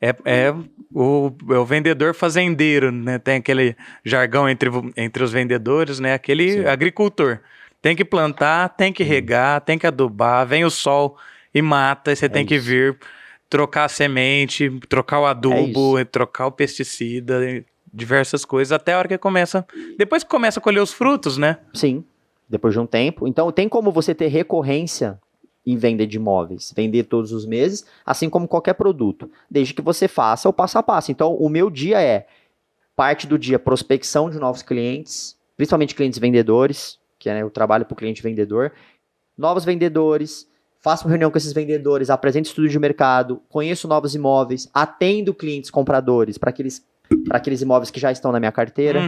É o vendedor fazendeiro, né? Tem aquele jargão entre os vendedores, né? Aquele agricultor. Tem que plantar, tem que regar, tem que adubar, vem o sol e mata, e você tem que vir... trocar a semente, trocar o adubo, trocar o pesticida, diversas coisas, até a hora que começa... Depois que começa a colher os frutos, né? Sim, depois de um tempo. Então, tem como você ter recorrência em venda de imóveis, vender todos os meses, assim como qualquer produto, desde que você faça o passo a passo. Então, o meu dia parte do dia, prospecção de novos clientes, principalmente clientes vendedores, que é o trabalho para o cliente vendedor, novos vendedores... Faço uma reunião com esses vendedores, apresento estudo de mercado, conheço novos imóveis, atendo clientes compradores para aqueles imóveis que já estão na minha carteira.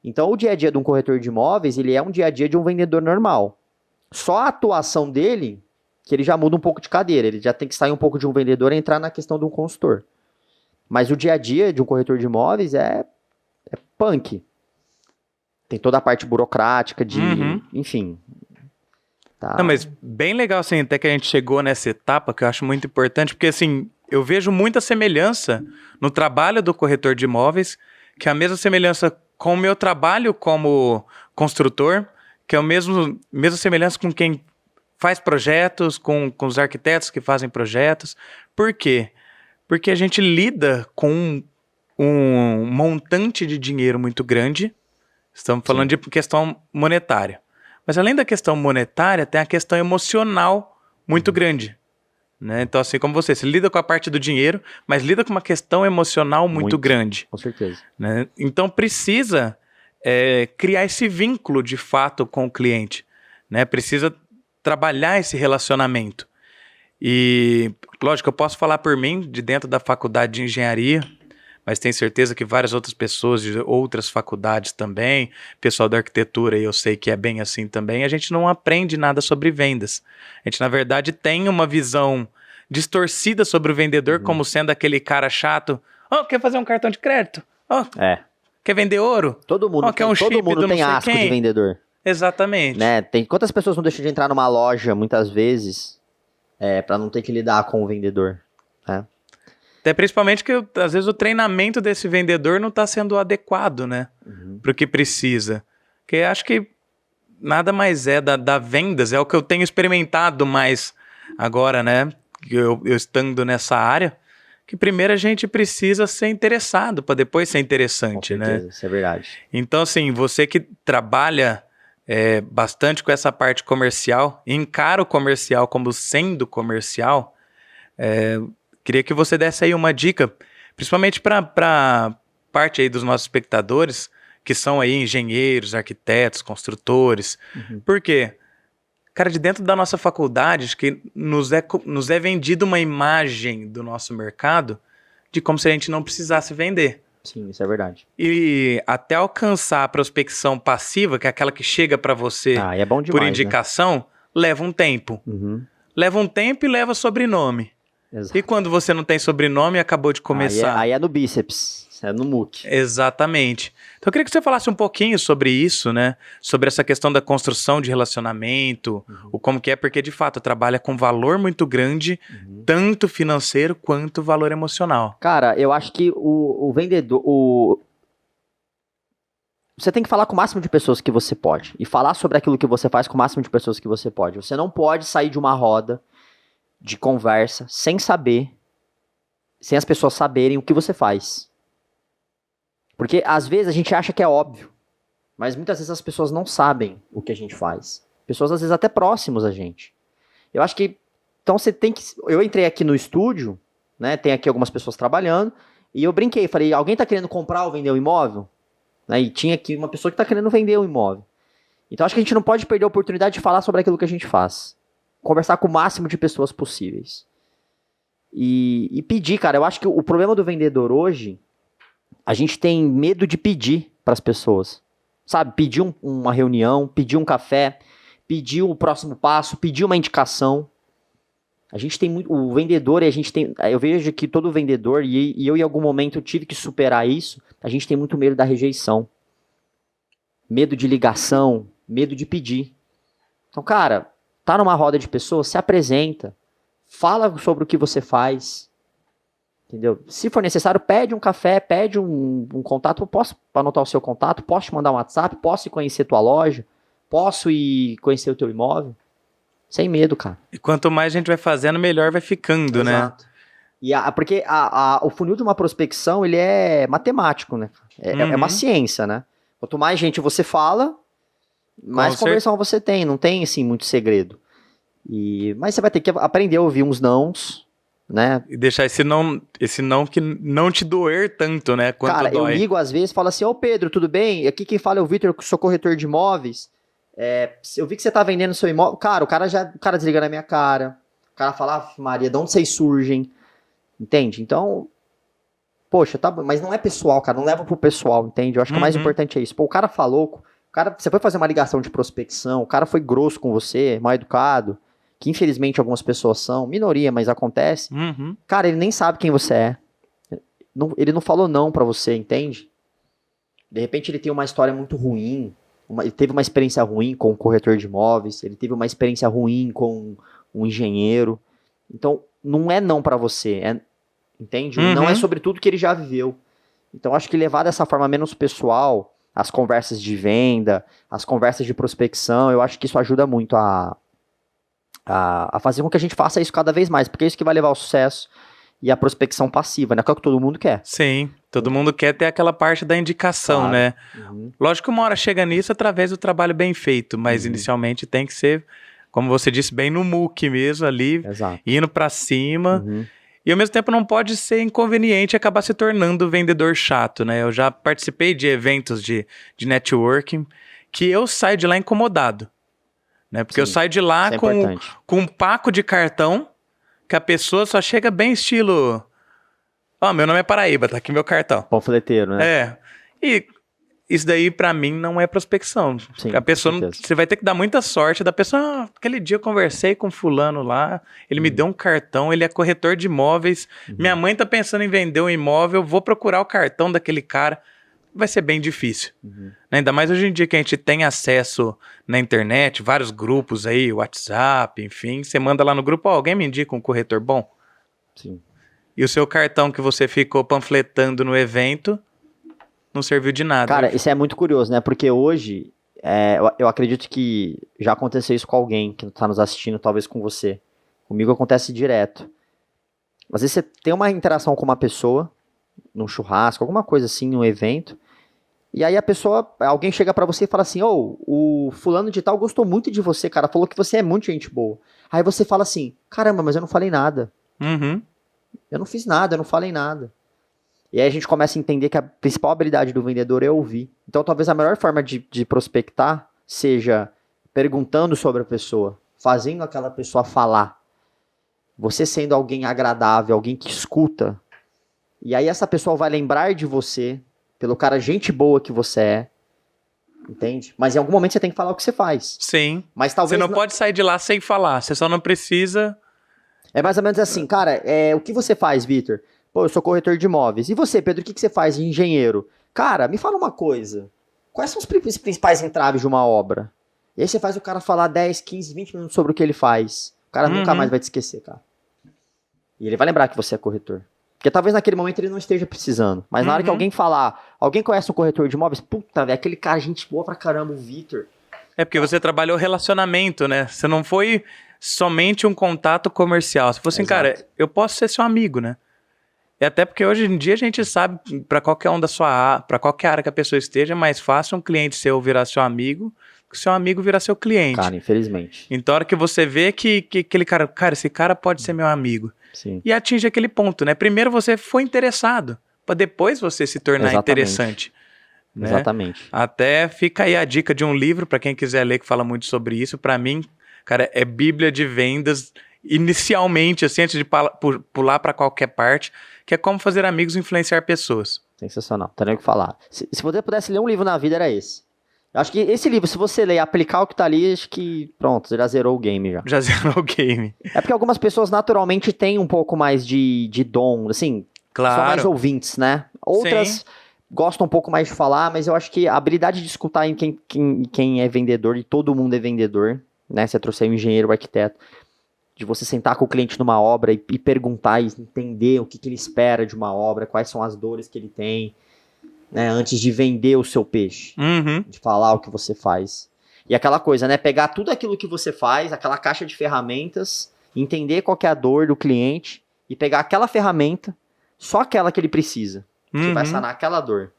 Então, o dia a dia de um corretor de imóveis, ele é um dia a dia de um vendedor normal. Só a atuação dele, que ele já muda um pouco de cadeira. Ele já tem que sair um pouco de um vendedor e entrar na questão de um consultor. Mas o dia a dia de um corretor de imóveis é punk. Tem toda a parte burocrática enfim... Tá. Não, mas bem legal, assim, até que a gente chegou nessa etapa, que eu acho muito importante, porque, assim, eu vejo muita semelhança no trabalho do corretor de imóveis, que é a mesma semelhança com o meu trabalho como construtor, que é a mesma semelhança com quem faz projetos, com os arquitetos que fazem projetos. Por quê? Porque a gente lida com um montante de dinheiro muito grande, estamos falando de questão monetária. Mas além da questão monetária, tem a questão emocional muito grande. Né? Então, assim como você lida com a parte do dinheiro, mas lida com uma questão emocional muito grande. Com certeza. Né? Então, precisa criar esse vínculo, de fato, com o cliente. Né? Precisa trabalhar esse relacionamento. E, lógico, eu posso falar por mim, de dentro da faculdade de engenharia, mas tenho certeza que várias outras pessoas de outras faculdades também, pessoal da arquitetura, eu sei que é bem assim também, a gente não aprende nada sobre vendas. A gente, na verdade, tem uma visão distorcida sobre o vendedor como sendo aquele cara chato. Quer fazer um cartão de crédito? Quer vender ouro? Todo mundo quer um todo mundo tem asco de vendedor. Exatamente. Né? Quantas pessoas não deixam de entrar numa loja, muitas vezes, Para não ter que lidar com o vendedor. Né? Até principalmente que, às vezes, o treinamento desse vendedor não está sendo adequado, né? Para o que precisa. Porque acho que nada mais da vendas, é o que eu tenho experimentado mais agora, né? Eu estando nessa área, que primeiro a gente precisa ser interessado para depois ser interessante, Com certeza, né? isso é verdade. Então, assim, você que trabalha bastante com essa parte comercial, encara o comercial como sendo comercial, queria que você desse aí uma dica, principalmente para parte aí dos nossos espectadores, que são aí engenheiros, arquitetos, construtores. Por quê? Cara, de dentro da nossa faculdade, acho que nos é vendida uma imagem do nosso mercado de como se a gente não precisasse vender. Sim, isso é verdade. E até alcançar a prospecção passiva, que é aquela que chega para você É bom demais, por indicação, leva um tempo. Leva um tempo e leva sobrenome. Exato. E quando você não tem sobrenome, acabou de começar. Aí é no bíceps, é no muque. Exatamente. Então eu queria que você falasse um pouquinho sobre isso, né? Sobre essa questão da construção de relacionamento, o como que é, porque de fato trabalha com valor muito grande, tanto financeiro quanto valor emocional. Cara, eu acho que o vendedor... Você tem que falar com o máximo de pessoas que você pode. E falar sobre aquilo que você faz com o máximo de pessoas que você pode. Você não pode sair de uma roda de conversa sem saber, sem as pessoas saberem o que você faz. Porque às vezes a gente acha que é óbvio, mas muitas vezes as pessoas não sabem o que a gente faz. Pessoas às vezes até próximos a gente. Eu acho que, então você tem que... Eu entrei aqui no estúdio, né, tem aqui algumas pessoas trabalhando, e eu brinquei, falei, alguém tá querendo comprar ou vender um imóvel? Né, e tinha aqui uma pessoa que tá querendo vender um imóvel. Então acho que a gente não pode perder a oportunidade de falar sobre aquilo que a gente faz. Conversar com o máximo de pessoas possíveis. E pedir, cara, eu acho que o problema do vendedor hoje, a gente tem medo de pedir para as pessoas. Sabe, pedir uma reunião, pedir um café, pedir o próximo passo, pedir uma indicação. A gente tem muito, o vendedor, e a gente tem, eu vejo que todo vendedor, e eu em algum momento tive que superar isso, a gente tem muito medo da rejeição. Medo de ligação, medo de pedir. Então, cara, tá numa roda de pessoas, se apresenta, fala sobre o que você faz, entendeu? Se for necessário, pede um café, pede um contato, eu posso anotar o seu contato, posso te mandar um WhatsApp, posso ir conhecer tua loja, posso ir conhecer o teu imóvel, sem medo, cara. E quanto mais a gente vai fazendo, melhor vai ficando, Exato. né? E porque o funil de uma prospecção, ele é matemático, né? É uma ciência, né? Quanto mais gente você fala, mais conversão você tem, não tem, assim, muito segredo. Mas você vai ter que aprender a ouvir uns nãos, né? E deixar esse não que não te doer tanto, né? Quanto cara, dói. Eu ligo às vezes e falo assim, ô Pedro, tudo bem? Aqui quem fala é o Vitor, que sou corretor de imóveis. Eu vi que você tá vendendo seu imóvel. Cara, o cara desliga na minha cara. O cara fala, Maria, de onde vocês surgem? Entende? Então, poxa, tá bom, mas não é pessoal, cara, não leva pro pessoal, entende? Eu acho que o mais importante é isso. Pô, o cara falou, você foi fazer uma ligação de prospecção, o cara foi grosso com você, mal educado, que infelizmente algumas pessoas são, minoria, mas acontece. Cara, ele nem sabe quem você é. Ele não falou não pra você, entende? De repente ele tem uma história muito ruim, ele teve uma experiência ruim com um corretor de imóveis, ele teve uma experiência ruim com um engenheiro. Então, não é não pra você, entende? Não é sobre tudo que ele já viveu. Então, acho que levar dessa forma menos pessoal, as conversas de venda, as conversas de prospecção, eu acho que isso ajuda muito a fazer com que a gente faça isso cada vez mais, porque é isso que vai levar ao sucesso e a prospecção passiva, né? Que é o que todo mundo quer. Sim, todo mundo quer ter aquela parte da indicação, Claro. né? Lógico que uma hora chega nisso através do trabalho bem feito, mas inicialmente tem que ser, como você disse, bem no muque mesmo ali, Exato. indo pra cima. E ao mesmo tempo não pode ser inconveniente e acabar se tornando vendedor chato, né? Eu já participei de eventos de networking que eu saio de lá incomodado, né? Porque eu saio de lá com um paco de cartão que a pessoa só chega bem estilo... meu nome é Paraíba, tá aqui meu cartão. Panfleteiro, né? E isso daí pra mim não é prospecção. Sim, a pessoa, com certeza. você vai ter que dar muita sorte da pessoa. Aquele dia eu conversei com fulano lá, ele me deu um cartão, ele é corretor de imóveis, minha mãe tá pensando em vender um imóvel, vou procurar o cartão daquele cara. vai ser bem difícil. Né? Ainda mais hoje em dia que a gente tem acesso na internet, vários grupos aí, WhatsApp, enfim. Você manda lá no grupo, alguém me indica um corretor bom? Sim. E o seu cartão que você ficou panfletando no evento não serviu de nada. Cara, isso é muito curioso, né? Porque hoje, eu acredito que já aconteceu isso com alguém que tá nos assistindo, talvez com você. Comigo acontece direto. Às vezes você tem uma interação com uma pessoa, num churrasco, alguma coisa assim, num evento, e aí alguém chega pra você e fala assim, o fulano de tal gostou muito de você, cara, falou que você é muito gente boa. Aí você fala assim, caramba, mas eu não falei nada. Eu não fiz nada, eu não falei nada. E aí a gente começa a entender que a principal habilidade do vendedor é ouvir. Então talvez a melhor forma de prospectar seja perguntando sobre a pessoa, fazendo aquela pessoa falar. Você sendo alguém agradável, alguém que escuta. E aí essa pessoa vai lembrar de você, pelo cara gente boa que você é. Entende? Mas em algum momento você tem que falar o que você faz. Sim. Mas talvez você não pode sair de lá sem falar, você só não precisa... É mais ou menos assim, cara, o que você faz, Vitor? Pô, eu sou corretor de imóveis. E você, Pedro, o que você faz de engenheiro? Cara, me fala uma coisa. Quais são os principais entraves de uma obra? E aí você faz o cara falar 10, 15, 20 minutos sobre o que ele faz. O cara nunca mais vai te esquecer, cara. E ele vai lembrar que você é corretor. Porque talvez naquele momento ele não esteja precisando. Mas na hora que alguém falar, alguém conhece um corretor de imóveis? Puta, velho, aquele cara, gente boa pra caramba, o Vitor. É porque você trabalhou relacionamento, né? Você não foi somente um contato comercial. Você falou assim, cara, eu posso ser seu amigo, né? E até porque hoje em dia a gente sabe, para qualquer um para qualquer área que a pessoa esteja, é mais fácil um cliente seu virar seu amigo que seu amigo virar seu cliente. Cara, infelizmente. Então, a hora que você vê que aquele cara, esse cara pode ser meu amigo. Sim. E atinge aquele ponto, né? Primeiro você foi interessado, para depois você se tornar interessante. Né? Exatamente. Até fica aí a dica de um livro, para quem quiser ler, que fala muito sobre isso. Para mim, cara, é Bíblia de vendas, inicialmente, assim, antes de pular para qualquer parte, que é como fazer amigos e influenciar pessoas. Sensacional, não tem nem o que falar. Se você pudesse ler um livro na vida, era esse. Eu acho que esse livro, se você ler e aplicar o que tá ali, acho que, pronto, você já zerou o game já. Já zerou o game. É porque algumas pessoas naturalmente têm um pouco mais de dom, assim, claro. São mais ouvintes, né? Outras gostam um pouco mais de falar, mas eu acho que a habilidade de escutar em quem é vendedor, e todo mundo é vendedor, né? Você trouxe aí um engenheiro, um arquiteto, de você sentar com o cliente numa obra e perguntar e entender o que ele espera de uma obra, quais são as dores que ele tem, né? Antes de vender o seu peixe, de falar o que você faz. E aquela coisa, né? Pegar tudo aquilo que você faz, aquela caixa de ferramentas, entender qual que é a dor do cliente e pegar aquela ferramenta, só aquela que ele precisa, que vai sanar aquela dor.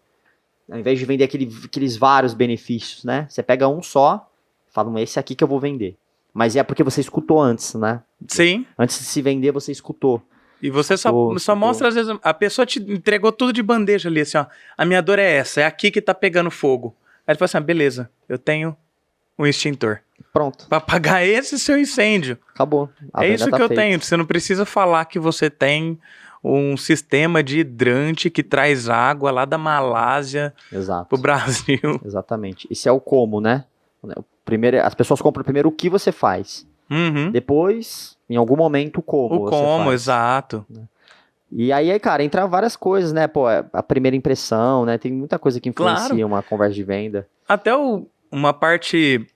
Ao invés de vender aqueles vários benefícios, né? Você pega um só, fala, esse aqui que eu vou vender. Mas é porque você escutou antes, né? Sim. Antes de se vender, você escutou. E você só mostra, às vezes, a pessoa te entregou tudo de bandeja ali, assim, ó. A minha dor é essa, é aqui que tá pegando fogo. Aí ele fala assim, beleza, eu tenho um extintor. Pronto. Pra apagar esse seu incêndio. Acabou. É isso que eu tenho. Você não precisa falar que você tem um sistema de hidrante que traz água lá da Malásia pro Brasil. Exatamente. Esse é o como, né? Primeiro, as pessoas compram primeiro o que você faz. Depois, em algum momento, o como você faz. Exato. E aí, cara, entra várias coisas, né? Pô, a primeira impressão, né? Tem muita coisa que influencia uma conversa de venda. Até uma parte,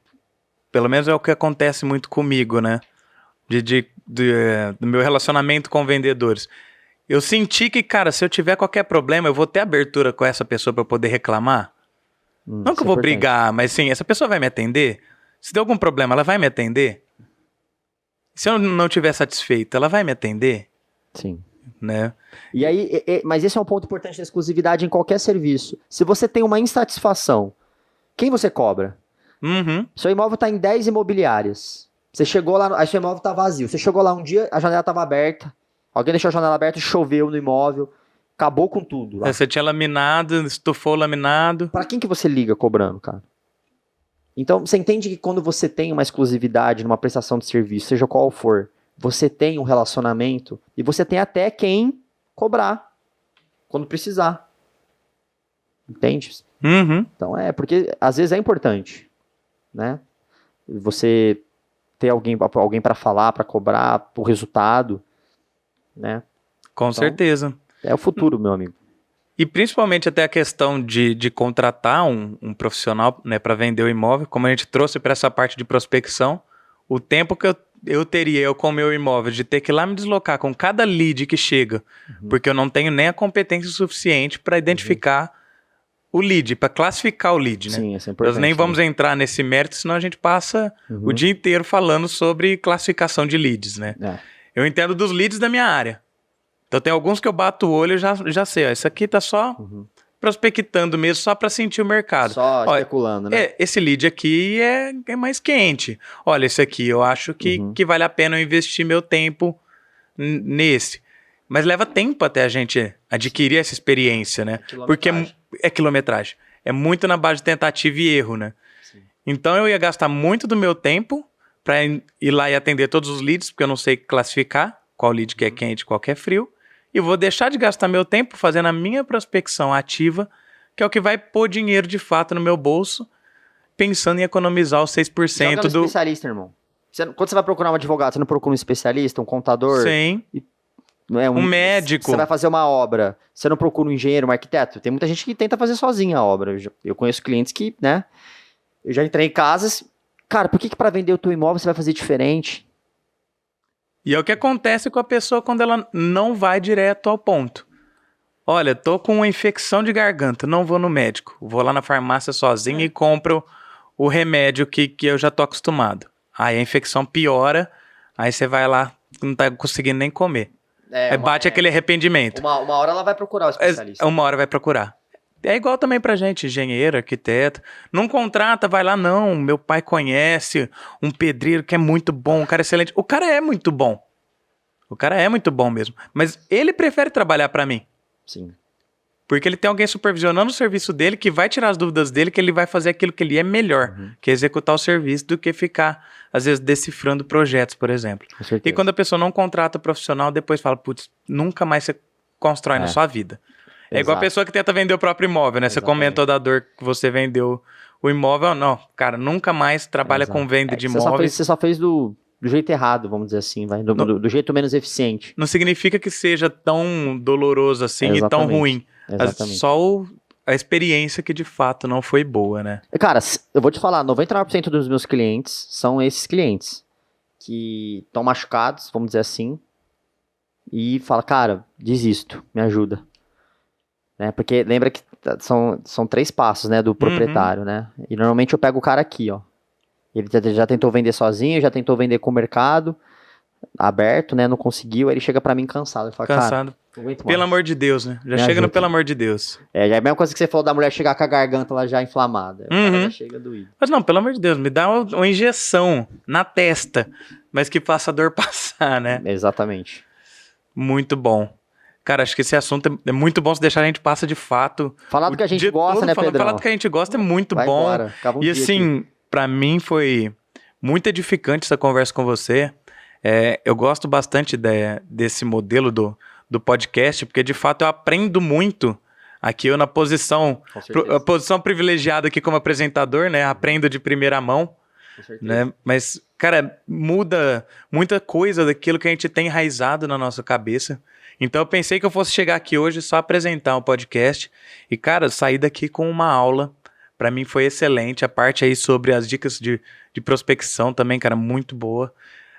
pelo menos é o que acontece muito comigo, né? Do meu relacionamento com vendedores. Eu senti que, cara, se eu tiver qualquer problema, eu vou ter abertura com essa pessoa pra poder reclamar. Não que eu vou brigar, mas sim, essa pessoa vai me atender? Se der algum problema, ela vai me atender? Se eu não estiver satisfeito, ela vai me atender? Sim. Né? E aí, mas esse é um ponto importante da exclusividade em qualquer serviço. Se você tem uma insatisfação, quem você cobra? Seu imóvel está em 10 imobiliárias. Você chegou lá, aí seu imóvel está vazio. Você chegou lá um dia, a janela estava aberta. Alguém deixou a janela aberta, choveu no imóvel. Acabou com tudo. Lá. Você tinha laminado, estufou o laminado. Pra quem que você liga cobrando, cara? Então, você entende que quando você tem uma exclusividade numa prestação de serviço, seja qual for, você tem um relacionamento e você tem até quem cobrar quando precisar. Entende? Então, porque às vezes é importante, né? Você ter alguém para falar, para cobrar o resultado, né? Com certeza. É o futuro, meu amigo. E principalmente até a questão de contratar um profissional, né, para vender o imóvel, como a gente trouxe para essa parte de prospecção, o tempo que eu teria, eu com o meu imóvel, de ter que ir lá me deslocar com cada lead que chega, porque eu não tenho nem a competência suficiente para identificar o lead, para classificar o lead, né? Sim, isso é importante. Nós nem vamos entrar nesse mérito, senão a gente passa o dia inteiro falando sobre classificação de leads, né? Eu entendo dos leads da minha área. Então tem alguns que eu bato o olho e já sei, ó, isso aqui tá só prospectando mesmo, só para sentir o mercado. Só especulando, né? Esse lead aqui é mais quente. Olha, esse aqui eu acho que vale a pena eu investir meu tempo nesse. Mas leva tempo até a gente adquirir essa experiência, né? Porque é quilometragem. É muito na base de tentativa e erro, né? Sim. Então eu ia gastar muito do meu tempo para ir lá e atender todos os leads, porque eu não sei classificar qual lead que é quente e qual que é frio. E vou deixar de gastar meu tempo fazendo a minha prospecção ativa, que é o que vai pôr dinheiro de fato no meu bolso, pensando em economizar os 6% Joga no especialista, irmão. Quando você vai procurar um advogado, você não procura um especialista, um contador? Sim. Um médico. Você vai fazer uma obra, você não procura um engenheiro, um arquiteto? Tem muita gente que tenta fazer sozinha a obra. Eu conheço clientes que, né? Eu já entrei em casas. Cara, por que para vender o teu imóvel você vai fazer diferente? E é o que acontece com a pessoa quando ela não vai direto ao ponto. Olha, tô com uma infecção de garganta, não vou no médico. Vou lá na farmácia sozinho e compro o remédio que eu já tô acostumado. Aí a infecção piora, aí você vai lá, não tá conseguindo nem comer. Aí bate aquele arrependimento. Uma hora ela vai procurar o especialista. Uma hora vai procurar. É igual também pra gente, engenheiro, arquiteto. Não contrata, vai lá, não. Meu pai conhece um pedreiro que é muito bom, um cara excelente. O cara é muito bom. O cara é muito bom mesmo. Mas ele prefere trabalhar pra mim. Sim. Porque ele tem alguém supervisionando o serviço dele, que vai tirar as dúvidas dele, que ele vai fazer aquilo que ele é melhor, que é executar o serviço, do que ficar, às vezes, decifrando projetos, por exemplo. E quando a pessoa não contrata o profissional, depois fala, putz, nunca mais você constrói na sua vida. É igual a pessoa que tenta vender o próprio imóvel, né? Exatamente. Você comentou da dor que você vendeu o imóvel. Não, cara, nunca mais trabalha com venda de imóveis. Você só fez do jeito errado, vamos dizer assim, vai, do jeito menos eficiente. Não significa que seja tão doloroso assim e tão ruim. Exatamente. Só a experiência que de fato não foi boa, né? Cara, eu vou te falar, 99% dos meus clientes são esses clientes que estão machucados, vamos dizer assim, e fala, cara, desisto, me ajuda. Né? Porque lembra que são 3 passos, né, do proprietário, né? E normalmente eu pego o cara aqui, ó. Ele já tentou vender sozinho, já tentou vender com o mercado aberto, né? Não conseguiu, aí ele chega pra mim cansado. Ele fala, cansado. Cara, pelo amor de Deus, né? Já chega no pelo amor de Deus. É a mesma coisa que você falou da mulher chegar com a garganta lá já inflamada. O cara já chega doído. Mas não, pelo amor de Deus, me dá uma injeção na testa, mas que faça a dor passar, né? Exatamente. Muito bom. Cara, acho que esse assunto é muito bom se deixar a gente passar de fato. Falar do que a gente gosta, né, Pedrão? Falar do que a gente gosta é muito Vai bom. Embora. E assim, pra mim foi muito edificante essa conversa com você. Eu gosto bastante desse modelo do podcast, porque de fato eu aprendo muito aqui, eu na posição privilegiada aqui como apresentador, né? Aprendo de primeira mão. Com certeza. Né? Mas, cara, muda muita coisa daquilo que a gente tem enraizado na nossa cabeça. Então eu pensei que eu fosse chegar aqui hoje só apresentar um podcast e, cara, sair daqui com uma aula. Pra mim foi excelente. A parte aí sobre as dicas de prospecção também, cara, muito boa.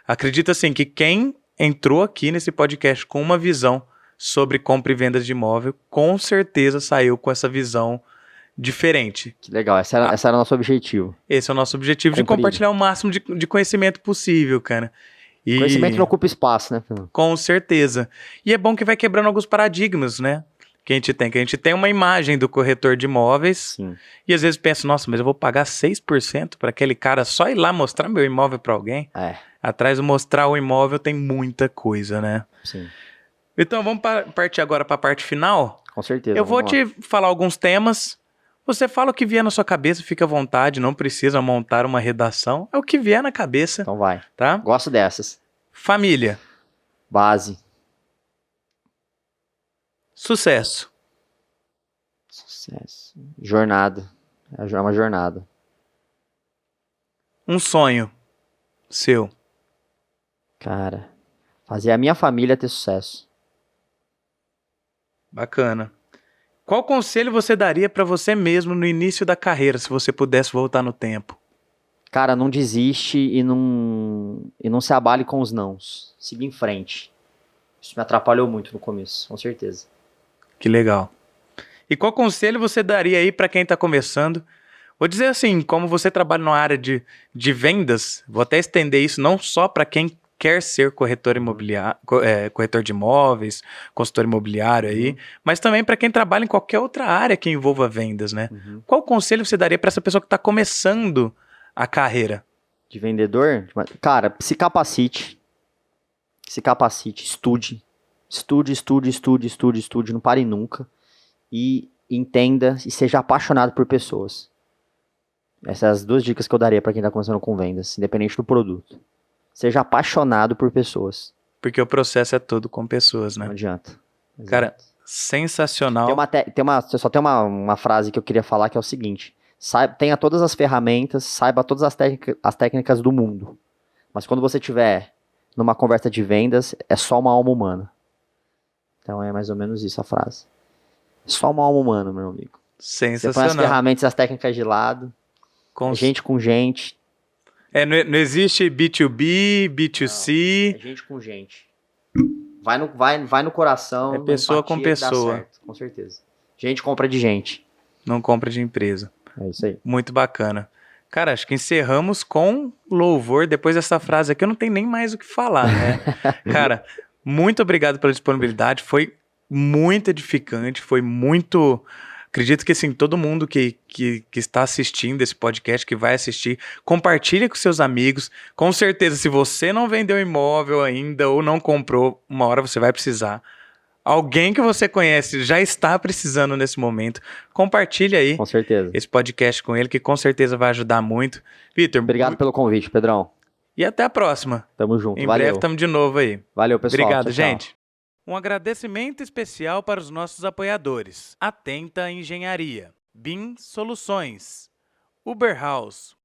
Acredito, assim, que quem entrou aqui nesse podcast com uma visão sobre compra e venda de imóvel, com certeza saiu com essa visão diferente. Que legal, esse era o nosso objetivo. Esse é o nosso objetivo, de compartilhar o máximo de conhecimento possível, cara. E conhecimento não ocupa espaço, né? Com certeza. E é bom que vai quebrando alguns paradigmas, né? Que a gente tem uma imagem do corretor de imóveis. Sim. E às vezes pensa, nossa, mas eu vou pagar 6% para aquele cara só ir lá mostrar meu imóvel para alguém? Atrás do mostrar o imóvel tem muita coisa, né? Sim. Então vamos partir agora para a parte final? Com certeza. Eu vou te falar alguns temas. Você fala o que vier na sua cabeça, fica à vontade, não precisa montar uma redação. É o que vier na cabeça. Então vai. Tá? Gosto dessas. Família. Base. Sucesso. Jornada. É uma jornada. Um sonho seu. Cara, fazer a minha família ter sucesso. Bacana. Qual conselho você daria para você mesmo no início da carreira, se você pudesse voltar no tempo? Cara, não desiste e não se abale com os nãos. Siga em frente. Isso me atrapalhou muito no começo, com certeza. Que legal. E qual conselho você daria aí para quem está começando? Vou dizer assim, como você trabalha na área de vendas, vou até estender isso não só para quem quer ser corretor imobiliário, corretor de imóveis, consultor imobiliário aí, mas também para quem trabalha em qualquer outra área que envolva vendas, né? Qual conselho você daria para essa pessoa que está começando a carreira? De vendedor? Cara, se capacite. Se capacite, estude. Estude, não pare nunca. E entenda e seja apaixonado por pessoas. Essas são as 2 dicas que eu daria para quem está começando com vendas, independente do produto. Seja apaixonado por pessoas. Porque o processo é todo com pessoas, né? Não adianta. Exato. Cara, sensacional. Só tem uma frase que eu queria falar que é o seguinte. Tenha todas as ferramentas, saiba todas as técnicas do mundo. Mas quando você tiver numa conversa de vendas, é só uma alma humana. Então é mais ou menos isso a frase. Só uma alma humana, meu amigo. Sensacional. Você põe as ferramentas e as técnicas de lado. Gente com gente. Não existe B2B, B2C. Não, é gente com gente. Vai no coração. É pessoa com pessoa. Certo, com certeza. Gente compra de gente. Não compra de empresa. É isso aí. Muito bacana. Cara, acho que encerramos com louvor. Depois dessa frase aqui, eu não tenho nem mais o que falar, né? Cara, muito obrigado pela disponibilidade. Foi muito edificante. Foi muito... Acredito que, assim, todo mundo que está assistindo esse podcast, que vai assistir, compartilha com seus amigos. Com certeza, se você não vendeu imóvel ainda ou não comprou, uma hora você vai precisar. Alguém que você conhece já está precisando nesse momento. Compartilha aí Com certeza. esse podcast com ele, que com certeza vai ajudar muito. Vitor, obrigado pelo convite, Pedrão. E até a próxima. Tamo junto, Em valeu. breve estamos de novo aí. Valeu, pessoal. Obrigado, tchau, gente. Um agradecimento especial para os nossos apoiadores. Atenta Engenharia, BIM Soluções, Uber House,